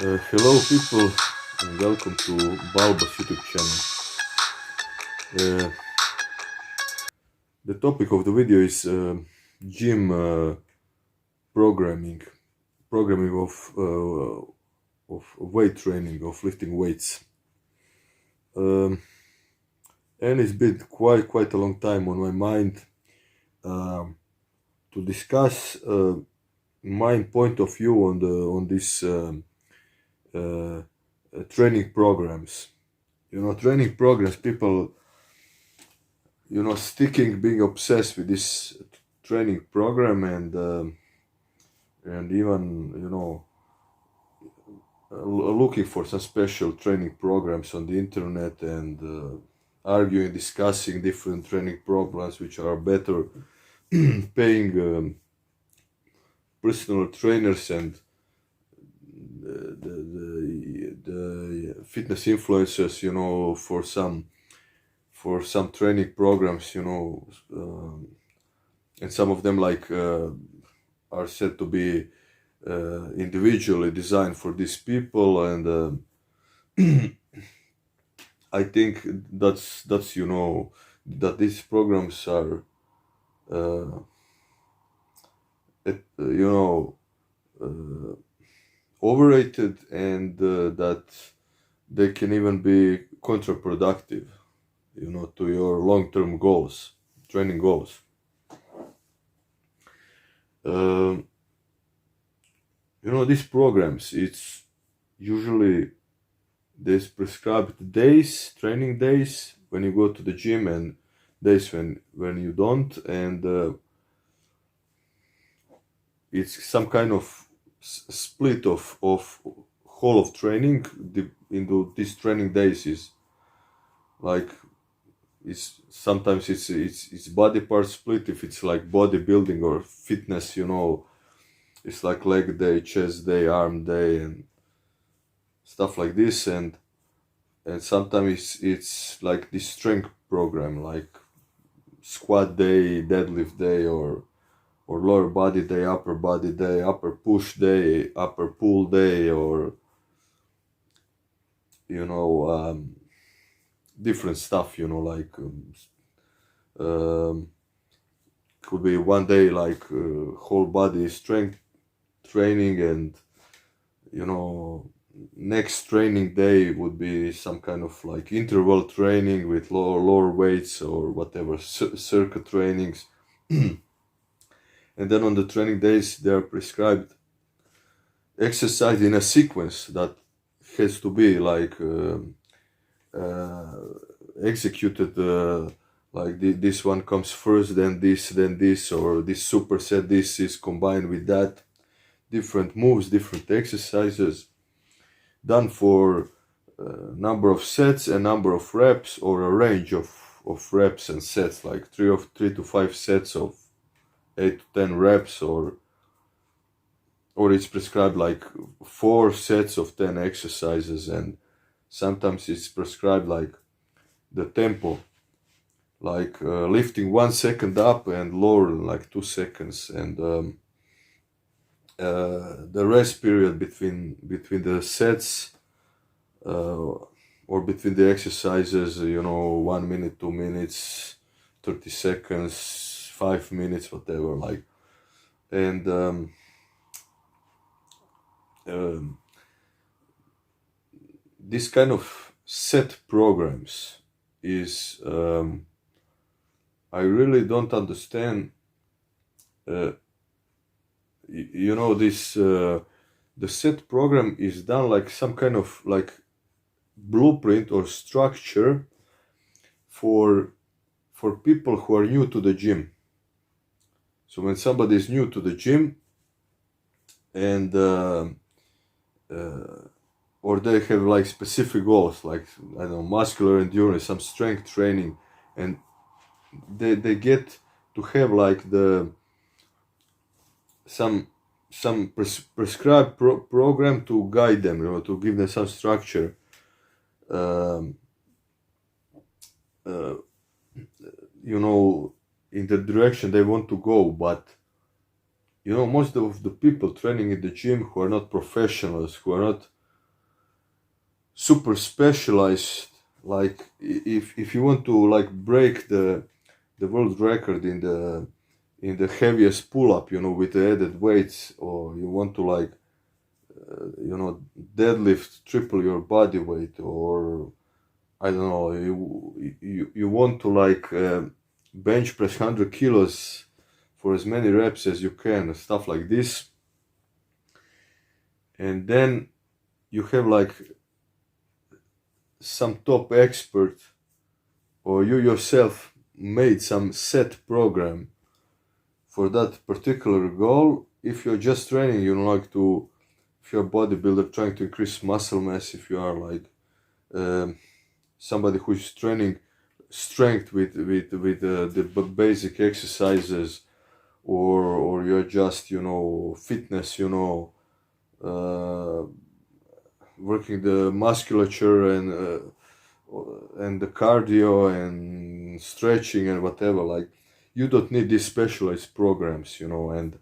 Hello people and welcome to Balba's YouTube channel. Uh, the topic of the video is gym programming, programming of weight training, of lifting weights. And it's been quite a long time on my mind to discuss my point of view on this training programs. Training programs, people sticking, being obsessed with this training program, and even looking for some special training programs on the internet, and arguing, discussing different training programs which are better, paying personal trainers and the fitness influencers, for some training programs, and some of them are said to be individually designed for these people, and I think that's that these programs are overrated, and that they can even be counterproductive, to your long-term goals, training goals. These programs, it's usually there's prescribed days, training days when you go to the gym, and days when you don't, and it's some kind of split of whole of training into these training days. Is like sometimes it's body part split. If it's like bodybuilding or fitness, it's like leg day, chest day, arm day, and stuff like this, and sometimes it's like this strength program, like squat day, deadlift day, or lower body day, upper push day, upper pull day, or different stuff, could be one day like whole body strength training, and next training day would be some kind of like interval training with lower weights or whatever, circuit trainings. And then on the training days, they are prescribed exercise in a sequence that has to be like executed, like this one comes first, then this, or this superset, this is combined with that. Different moves, different exercises, done for number of sets and number of reps, or a range of reps and sets, like 3 to 5 sets of 8 to 10 reps, or it's prescribed like 4 sets of 10 exercises, and sometimes it's prescribed like the tempo, like lifting 1 second up and lowering like 2 seconds, and the rest period between the sets, or between the exercises, 1 minute, 2 minutes, 30 seconds, 5 minutes, whatever, like. And this kind of set programs is, I really don't understand. This the set program is done like some kind of like blueprint or structure for people who are new to the gym. So when somebody is new to the gym, and or they have like specific goals, like, I don't know, muscular endurance, some strength training, and they get to have like some prescribed program to guide them, to give them some structure, in the direction they want to go. But most of the people training in the gym, who are not professionals, who are not super specialized. Like if you want to like break the world record in the heaviest pull up, you know, with the added weights, or you want to like you know, deadlift triple your body weight, or I don't know, you want to like bench press 100 kilos for as many reps as you can, stuff like this. And then you have like some top expert, or you yourself made some set program for that particular goal. If you're just training, you know, like to, if you're a bodybuilder trying to increase muscle mass, if you are like somebody who's training strength with the basic exercises, or you're just, you know, fitness, you know, uh, working the musculature and the cardio and stretching and whatever, like you don't need these specialized programs, you know. And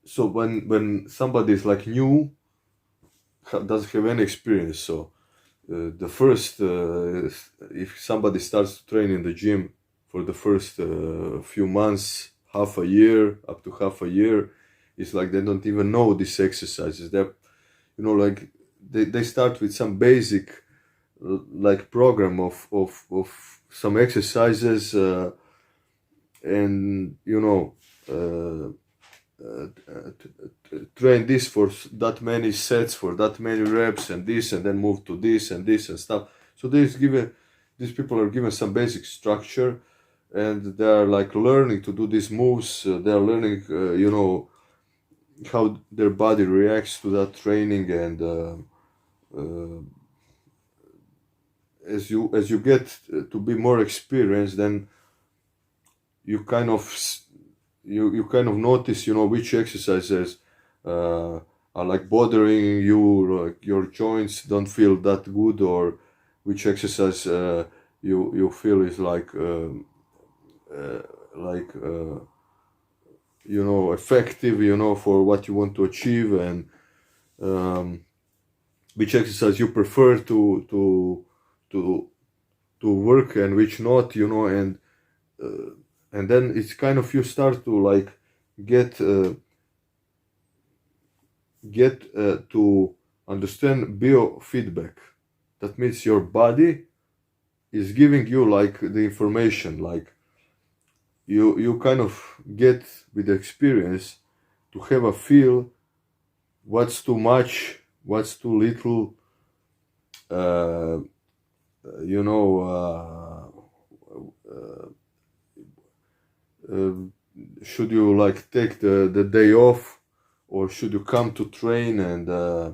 so when somebody is like new, doesn't have any experience, so the first if somebody starts to train in the gym for the first few months, half a year, up to half a year, it's like they don't even know these exercises. They're, you know, like they start with some basic like program of some exercises, and you know, train this for that many sets, for that many reps, and this, and then move to this and this and stuff. So these people are given some basic structure, and they are like learning to do these moves. They are learning, you know, how their body reacts to that training. And uh, as you get to be more experienced, then you kind of you kind of notice, you know, which exercises are like bothering you, like your joints don't feel that good, or which exercise you feel is uh, like you know, effective, you know, for what you want to achieve, and um, which exercise you prefer to to work and which not, you know. And then it's kind of, you start to like get to understand biofeedback. That means your body is giving you like the information, like you kind of get with the experience to have a feel what's too much, what's too little, uh, you know, uh, should you like take the day off, or should you come to train, and uh,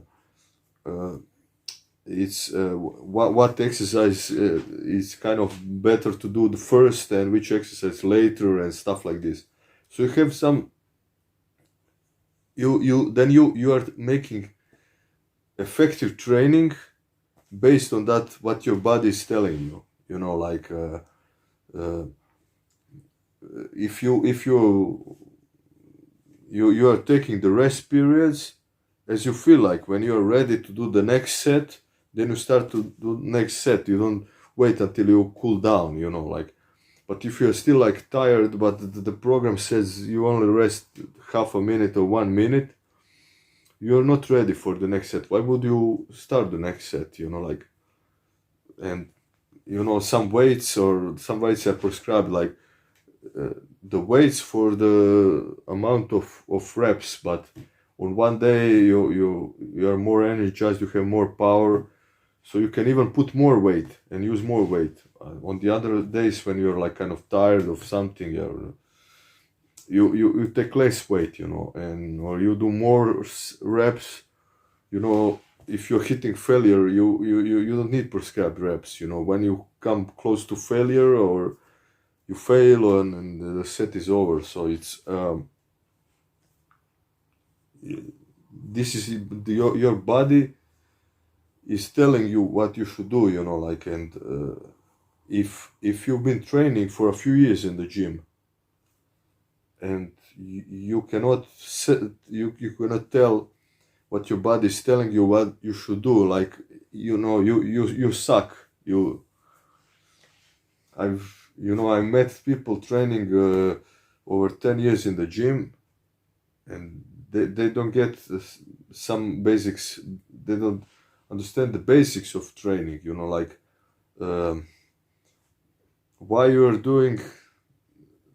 it's what exercise is kind of better to do the first, and which exercise later, and stuff like this. So you have some, you are making effective training based on that, what your body is telling you, you know, like uh, if you are taking the rest periods as you feel like. When you are ready to do the next set, then you start to do next set. You don't wait until you cool down, you know, like. But if you're still like tired, but the program says you only rest half a minute or 1 minute, you're not ready for the next set. Why would you start the next set, you know, like. And you know, some weights are prescribed, like the weights for the amount of reps, but on one day you are more energized, you have more power, so you can even put more weight and use more weight. On the other days when you're like kind of tired of something, you take less weight, you know, and or you do more reps, you know. If you're hitting failure, you don't need prescribed reps, you know. When you come close to failure, or you fail, and the set is over. So it's this is your body is telling you what you should do, you know, like. And if you've been training for a few years in the gym, and you cannot you cannot tell what your body is telling you what you should do. Like, you suck. I met people training over 10 years in the gym, and they don't get some basics. They don't understand the basics of training, like um, why you're doing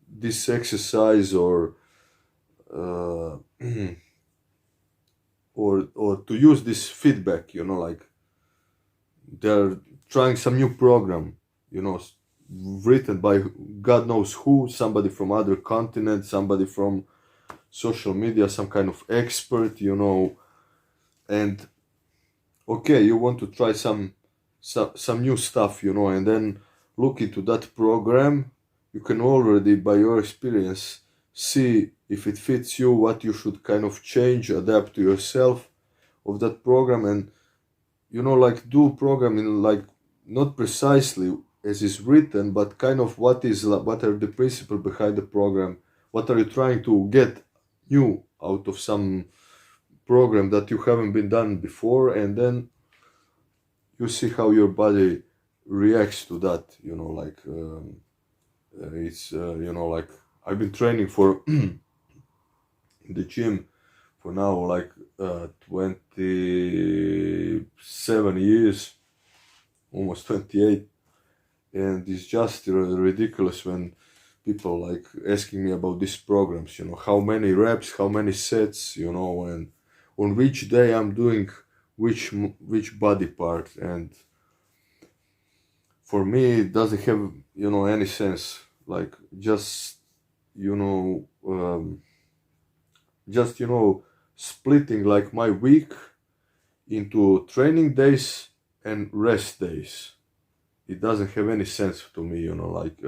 this exercise, or uh, or to use this feedback, like they're trying some new program, written by God knows who, somebody from other continent, somebody from social media, some kind of expert, and okay, you want to try some new stuff, and then look into that program. You can already, by your experience, see if it fits you, what you should kind of change, adapt to yourself of that program, and like do programming, like not precisely as is written, but kind of what are the principles behind the program, what are you trying to get new out of some program that you haven't been done before, and then you see how your body reacts to that, like it's like I've been training for in the gym for now like 27 years, almost 28, and it's just ridiculous when people like asking me about these programs, how many reps, how many sets, and on which day I'm doing which body part. And for me it doesn't have any sense, like just you know just splitting like my week into training days and rest days. It doesn't have any sense to me, like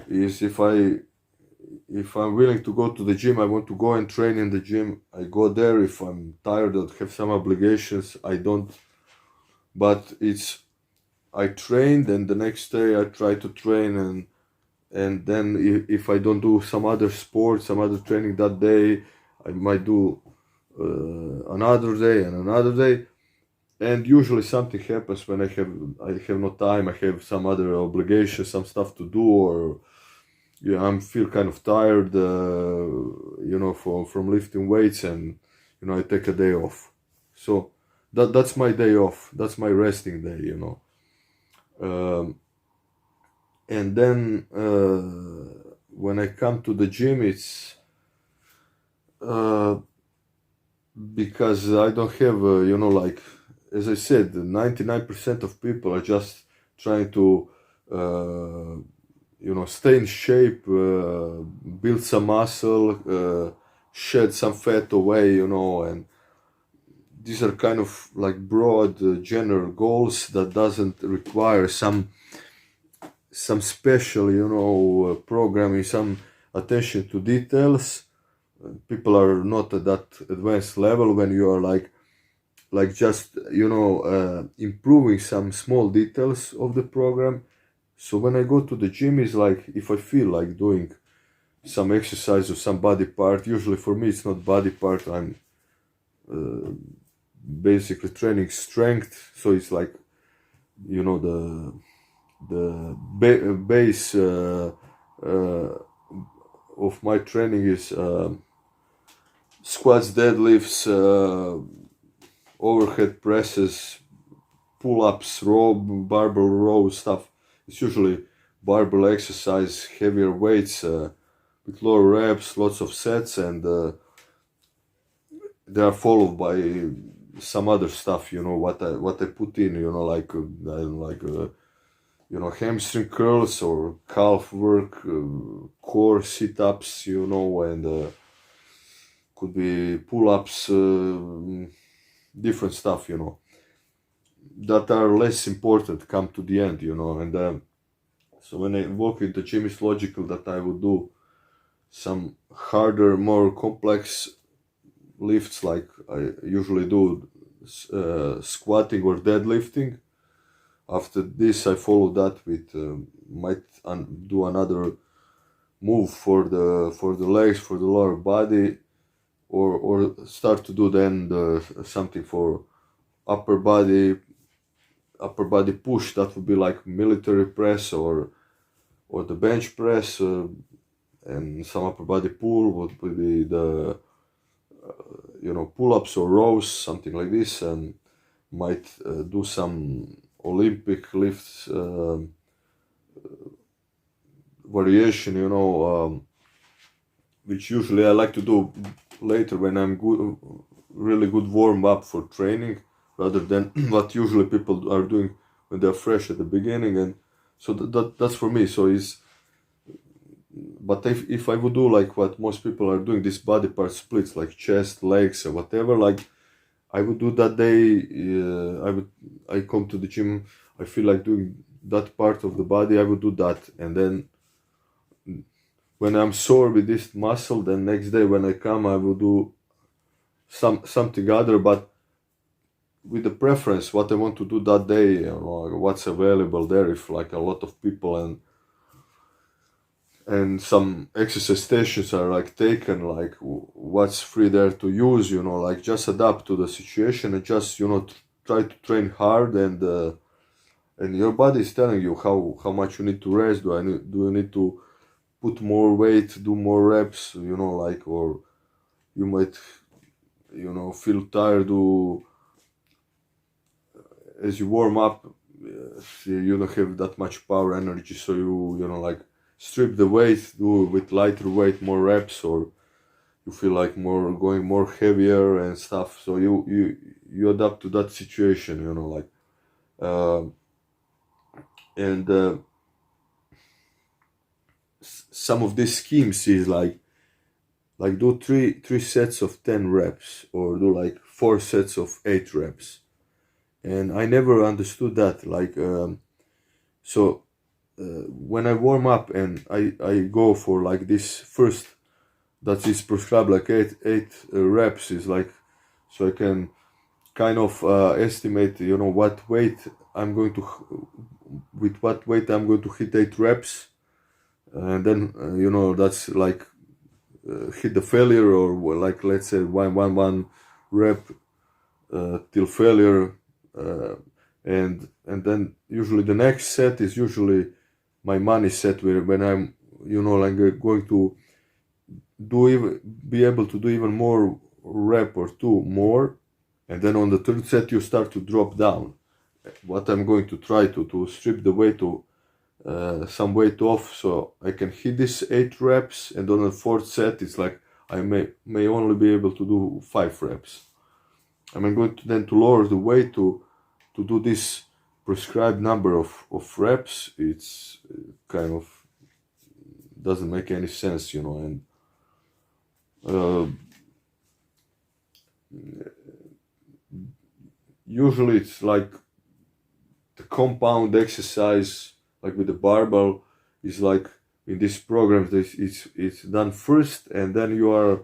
is if I'm willing to go to the gym, I want to go and train in the gym, I go there. If I'm tired or have some obligations, I don't. But it's I trained, and the next day I try to train, and then if I don't do some other sport, some other training that day, I might do another day and another day. And usually something happens when I have no time, I have some other obligation, some stuff to do, or I feel kind of tired, from lifting weights, and I take a day off. So that's my day off. That's my resting day. And then when I come to the gym, it's uh, because I don't have, like as I said, 99% of people are just trying to, stay in shape, build some muscle, shed some fat away, and these are kind of like broad, general goals that doesn't require some special, programming, some attention to details. People are not at that advanced level when you are like just improving some small details of the program. So when I go to the gym, is like if I feel like doing some exercise or some body part. Usually for me it's not body part. I'm basically training strength. So it's like the base of my training is squats, deadlifts, overhead presses, pull-ups, barbell row stuff. It's usually barbell exercise, heavier weights with lower reps, lots of sets, and they are followed by some other stuff. What I put in. Hamstring curls or calf work, core sit-ups. And could be pull-ups, different stuff. That are less important come to the end. And so when I walk in the gym, it's logical that I would do some harder, more complex lifts, like I usually do squatting or deadlifting. After this, I follow that with might do another move for the legs, for the lower body, or start to do then something for upper body push. That would be like military press or the bench press, and some upper body pull would be the pull-ups or rows, something like this, and might do some Olympic lifts, variation, which usually I like to do later when I'm good, really good warm up for training, rather than what usually people are doing when they're fresh at the beginning. And so that's for me. So but if I would do like what most people are doing, these body part splits, like chest, legs, or whatever, like I would do that day. I come to the gym, I feel like doing that part of the body, I would do that, and then when I'm sore with this muscle, then next day when I come, I will do something other, but with the preference what I want to do that day, what's available there. If like a lot of people and some exercise stations are like taken, like what's free there to use, like just adapt to the situation and just try to train hard, and your body is telling you how much you need to rest. Do you need to put more weight, do more reps, like, or you might feel tired as you warm up. You don't have that much power energy, so you like strip the weight, do with lighter weight, more reps, or you feel like going more heavier and stuff. So you adapt to that situation, like and some of these schemes is like do three sets of 10 reps, or do like 4 sets of 8 reps. And I never understood that, like so when I warm up and I go for like this first, that is prescribed like eight reps, is like, so I can kind of estimate what weight I'm going to, with what weight I'm going to hit 8 reps, and then that's like hit the failure, or like let's say one rep till failure, and then usually the next set is usually my money set, where when I'm like going to be able to do even more rep or 2 more, and then on the third set you start to drop down. What I'm going to try to strip the weight to some weight off, so I can hit this 8 reps, and on the 4th set it's like I may only be able to do 5 reps. I'm going to then to lower the weight to do this prescribed number of reps. It's kind of doesn't make any sense, and usually it's like the compound exercise, like with the barbell, is like in this program it's done first, and then you are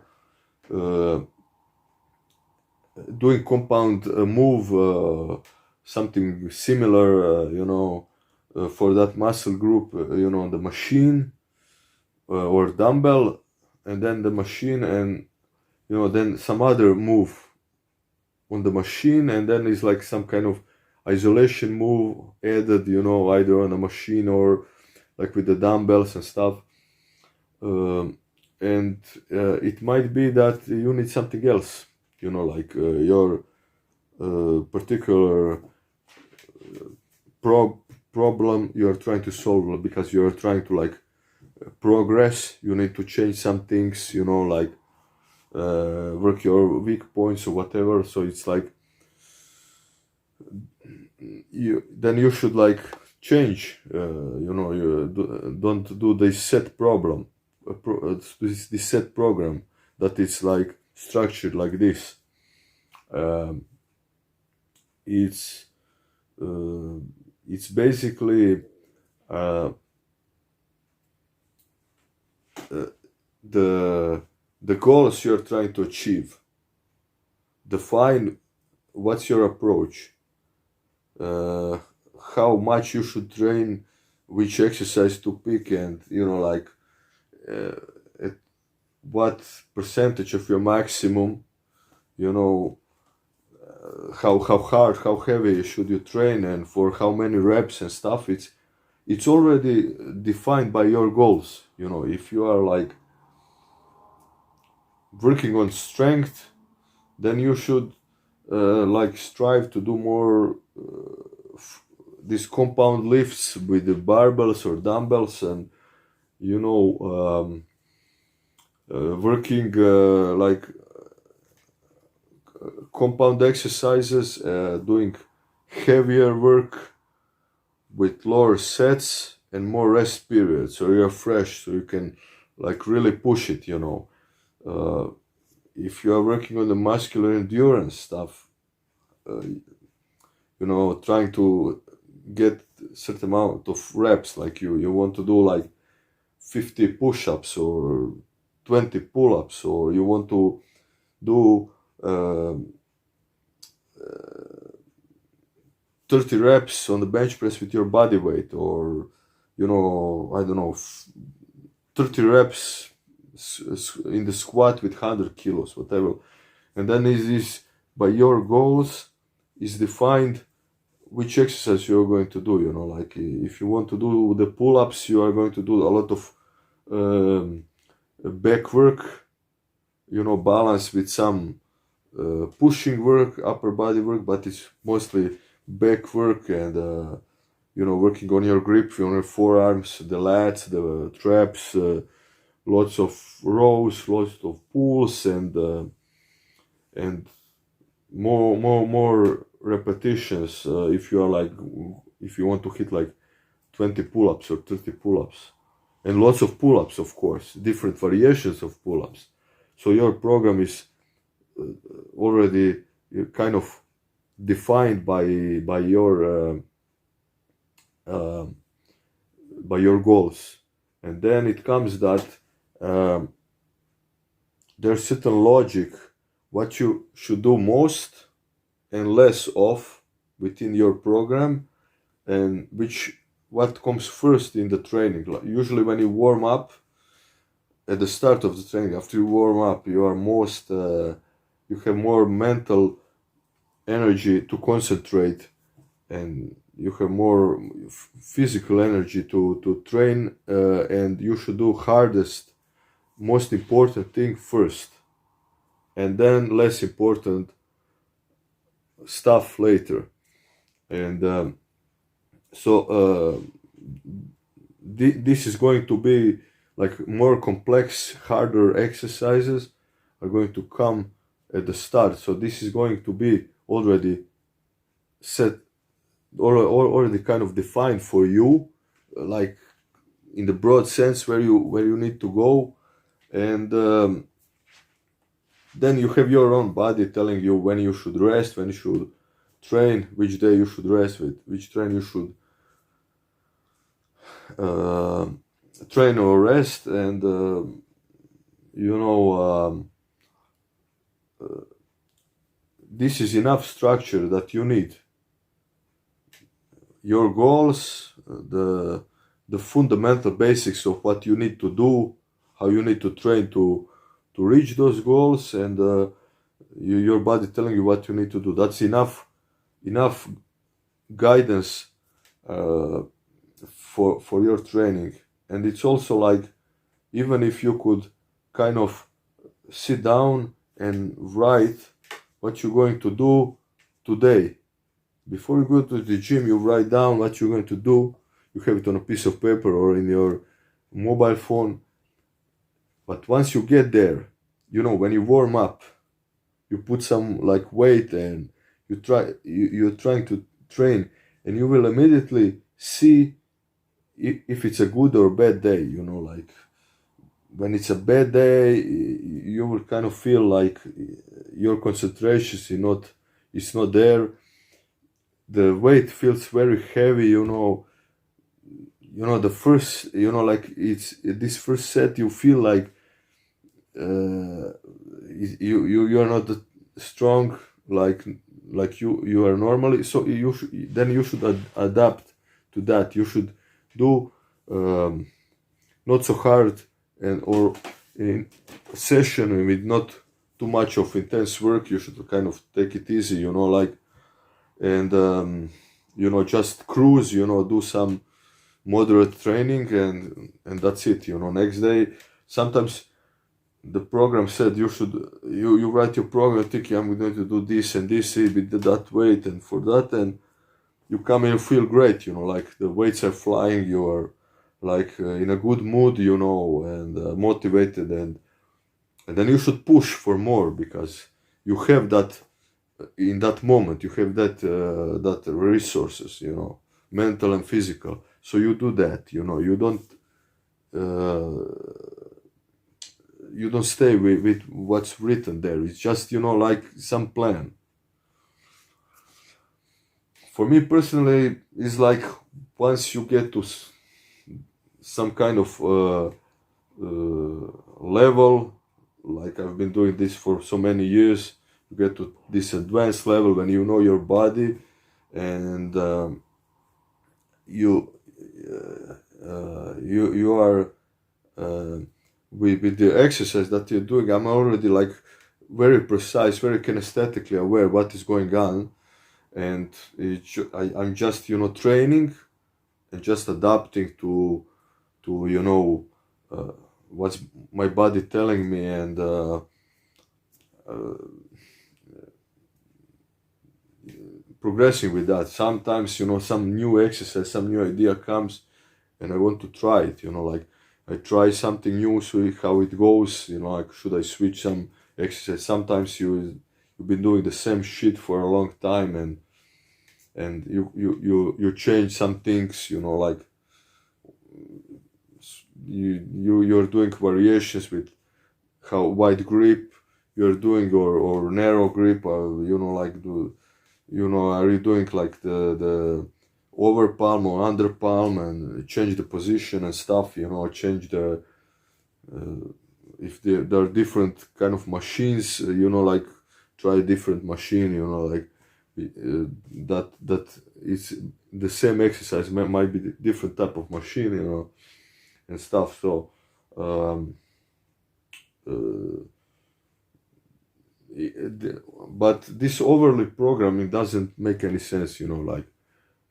doing compound move, something similar, for that muscle group, on the machine or dumbbell, and then the machine, and then some other move on the machine, and then it's like some kind of isolation move added, either on the machine or like with the dumbbells and stuff. And it might be that you need something else, like your particular problem you're trying to solve, because you're trying to like progress. You need to change some things, like work your weak points or whatever. So it's like you should like change, you don't do this set problem, this set program that it's like structured like this. It's basically the goals you're trying to achieve. Define what's your approach, how much you should train, which exercise to pick, and what percentage of your maximum, you know, how hard, how heavy should you train, and for how many reps and stuff. It's already defined by your goals. You know, if you are like working on strength, then you should like strive to do more these compound lifts with the barbells or dumbbells, and you know, working like compound exercises, doing heavier work with lower sets and more rest periods, so you're fresh, so you can like really push it, you know. If you are working on the muscular endurance stuff, you know, trying to get certain amount of reps, like you want to do like 50 push-ups or 20 pull-ups, or you want to do 30 reps on the bench press with your body weight, or you know, I don't know, 30 reps in the squat with 100 kilos, whatever. And then is by your goals is defined which exercise you're going to do, you know. Like if you want to do the pull-ups, you are going to do a lot of back work, you know, balance with some pushing work, upper body work, but it's mostly back work, and you know, working on your grip, on your forearms, the lats, the traps, lots of rows, lots of pulls, and more repetitions. If you are like, if you want to hit like 20 pull-ups or 30 pull-ups, and lots of pull-ups, of course, different variations of pull-ups. So your program is already kind of defined by your goals. And then it comes that there's certain logic what you should do most and less of within your program, and what comes first in the training. Like usually when you warm up at the start of the training, after you warm up, you are you have more mental energy to concentrate, and you have more physical energy to train, and you should do hardest, most important thing first, and then less important stuff later. And so this is going to be like more complex, harder exercises are going to come at the start. So this is going to be already set, or already kind of defined for you, like in the broad sense where you need to go, and then you have your own body telling you when you should rest, when you should train, which day you should rest with, which train you should train or rest, and you know, this is enough structure that you need. Your goals, the fundamental basics of what you need to do, how you need to train to reach those goals, and your body telling you what you need to do. That's enough guidance for your training. And it's also like, even if you could kind of sit down and write what you're going to do today. Before you go to the gym, you write down what you're going to do. You have it on a piece of paper or in your mobile phone. But once you get there, you know, when you warm up, you put some like weight, and you're trying to train, and you will immediately see if it's a good or bad day. You know, like when it's a bad day, you will kind of feel like your concentration is not there. The weight feels very heavy, you know, the first, you know, like it's this first set, you feel like you are not strong like you are normally. So you should adapt to that. You should do not so hard, and or in session with not too much of intense work. You should kind of take it easy, like, and just cruise, do some moderate training, and that's it. Next day, sometimes the program said you write your program thinking I'm going to do this and this with that weight and for that, and you come and you feel great, like the weights are flying, you are like in a good mood, and motivated, and then you should push for more because you have that in that moment. You have that resources, mental and physical. So you do that. You don't stay with what's written there. It's just like some plan. For me personally, it's like once you get to some kind of level, like I've been doing this for so many years, you get to this advanced level when you know your body, and you are with the exercise that you're doing. I'm already like very precise, very kinesthetically aware what is going on, and I'm just training and just adapting to what's my body telling me, and progressing with that. Sometimes some new exercise, some new idea comes, and I want to try it. Like I try something new, see how it goes. Like should I switch some exercise? Sometimes you've been doing the same shit for a long time, and you change some things. Like you're doing variations with how wide grip you're doing, or narrow grip, or like are you doing like the over palm or under palm, and change the position and stuff, change the if there are different kind of machines, like try a different machine, like that it's the same exercise might be different type of machine, and stuff. So but this overly programming doesn't make any sense, like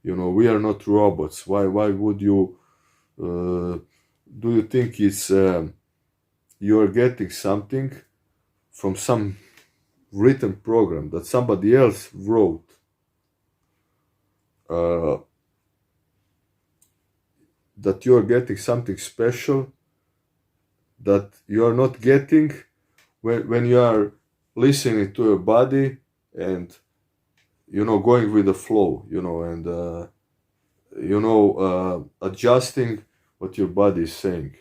we are not robots. Why would you do you think it's you're getting something from some written program that somebody else wrote, that you're getting something special that you are not getting when you are listening to your body and going with the flow, and adjusting what your body is saying.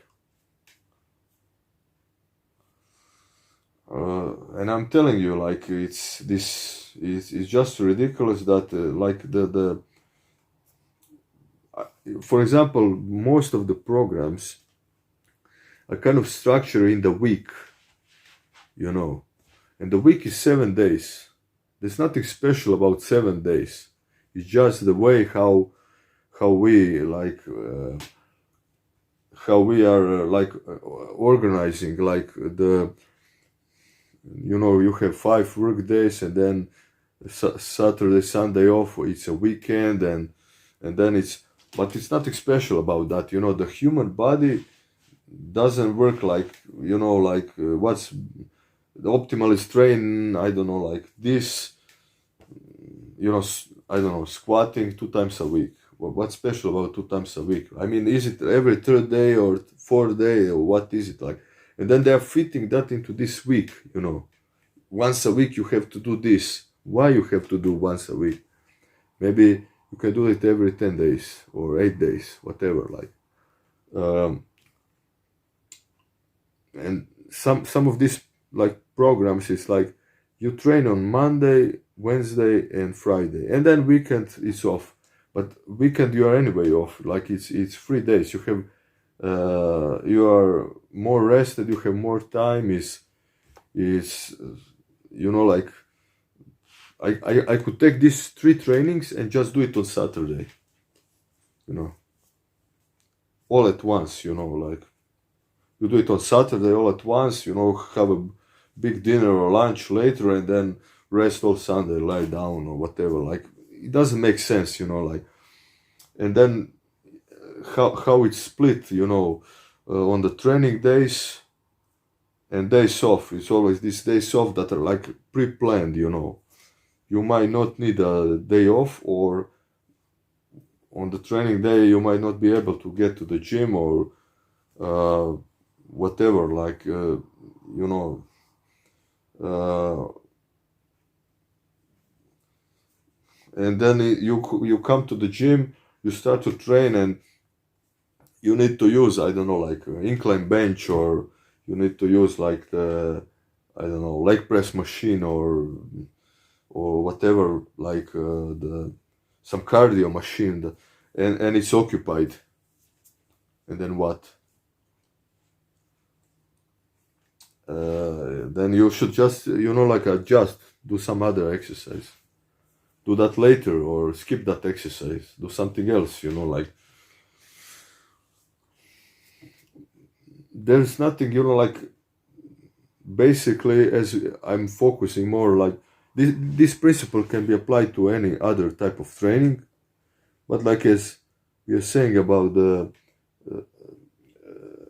And I'm telling you, like it's just ridiculous that like the for example, most of the programs are kind of structured in the week, and the week is 7 days. There's nothing special about 7 days. It's just the way how we like how we are organizing, like the you have 5 work days, and then Saturday, Sunday off. It's a weekend, and then but it's nothing special about that. The human body doesn't work like what's the optimal is train. I don't know, like this. I don't know, squatting 2 times a week. What's special about 2 times a week? I mean, is it every 3rd day or 4th day, or what is it like? And then they are fitting that into this week, Once a week you have to do this. Why you have to do once a week? Maybe you can do it every 10 days or 8 days, whatever, like. And some of these like programs is like you train on Monday, Wednesday, and Friday, and then weekend is off. But weekend you are anyway off. Like it's 3 days. You have you are more rested. You have more time. Is like I could take these 3 trainings and just do it on Saturday. All at once. Like You do it on Saturday all at once, you know, have a big dinner or lunch later, and then rest all Sunday, lie down or whatever. Like, it doesn't make sense, you know, like. And then how it's split, you know, on the training days and days off. It's always these days off that are like pre-planned, you know. You might not need a day off, or on the training day you might not be able to get to the gym, or whatever, like, you know, and then you come to the gym, you start to train, and you need to use, I don't know, like incline bench, or you need to use like the, I don't know, leg press machine, or whatever, like the some cardio machine, and it's occupied. And then what? Then you should just, you know, like adjust, do some other exercise, do that later, or skip that exercise, do something else, you know, like. There's nothing, you know, like, basically, as I'm focusing more, like, this principle can be applied to any other type of training, but like, as we are saying about the,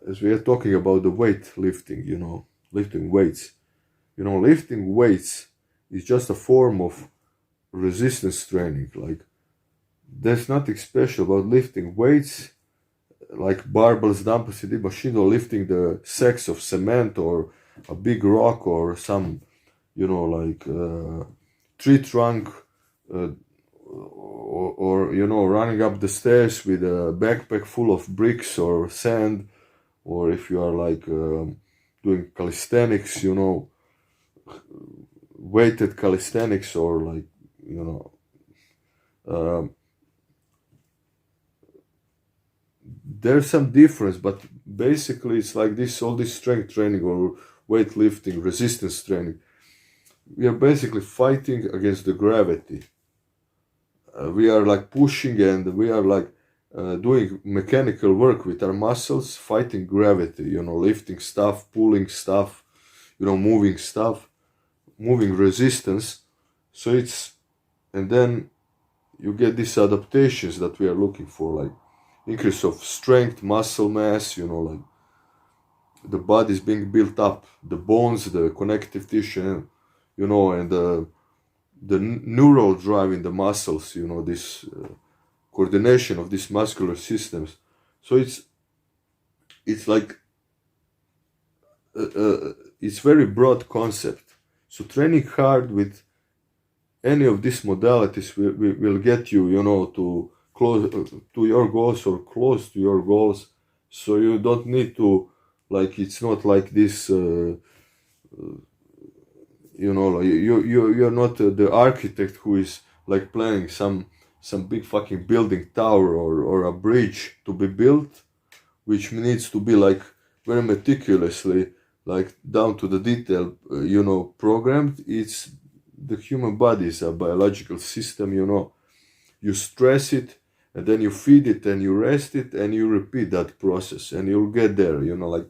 as we are talking about the weight lifting, you know, lifting weights, you know, lifting weights is just a form of resistance training. Like, there's nothing special about lifting weights, like barbells, dumbbells, CD machine, or lifting the sacks of cement, or a big rock, or some, you know, like tree trunk, or you know, running up the stairs with a backpack full of bricks or sand, or if you are like doing calisthenics, you know, weighted calisthenics, or like, you know, there's some difference, but basically it's like this, all this strength training or weightlifting, resistance training. We are basically fighting against the gravity. We are like pushing, and we are like doing mechanical work with our muscles, fighting gravity, you know, lifting stuff, pulling stuff, you know, moving stuff, moving resistance. So it's, and then you get these adaptations that we are looking for, like increase of strength, muscle mass, you know, like the body is being built up, the bones, the connective tissue, you know, and the neural drive in the muscles, you know, this coordination of these muscular systems. So it's like it's very broad concept. So training hard with any of these modalities will get you, you know, to close to your goals, or close to your goals. So you don't need to, like, it's not like this, you know, like you're not the architect who is like planning some big fucking building, tower, or a bridge to be built, which needs to be like very meticulously, like down to the detail, you know, programmed. It's the human body is a biological system, you know. You stress it, and then you feed it, and you rest it, and you repeat that process, and you'll get there, you know. Like,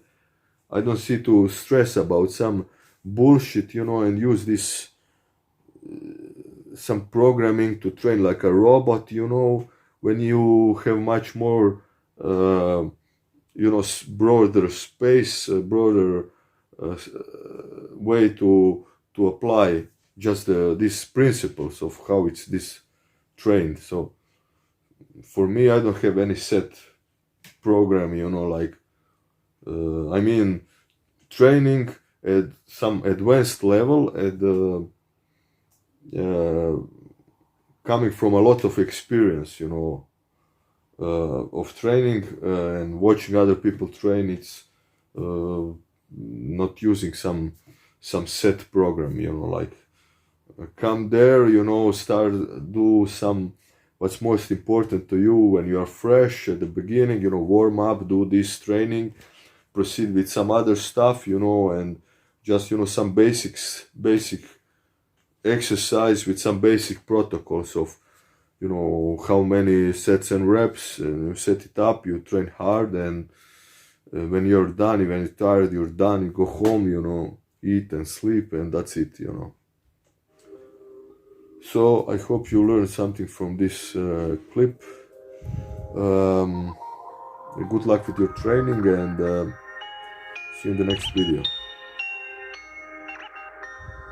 I don't see to stress about some bullshit, you know, and use this some programming to train like a robot, you know, when you have much more you know, broader space, broader way to apply just these principles of how it's this trained. So for me, I don't have any set program, you know, like I mean, training at some advanced level, at coming from a lot of experience, you know, of training, and watching other people train. It's not using some set program, you know, like come there, you know, start do some what's most important to you when you are fresh at the beginning, you know, warm up, do this training, proceed with some other stuff, you know, and just, you know, some basic exercise with some basic protocols of, you know, how many sets and reps, and you set it up, you train hard, and when you're done, when you're tired, you're done, you go home, you know, eat and sleep, and that's it, you know. So I hope you learned something from this clip. Good luck with your training, and see you in the next video.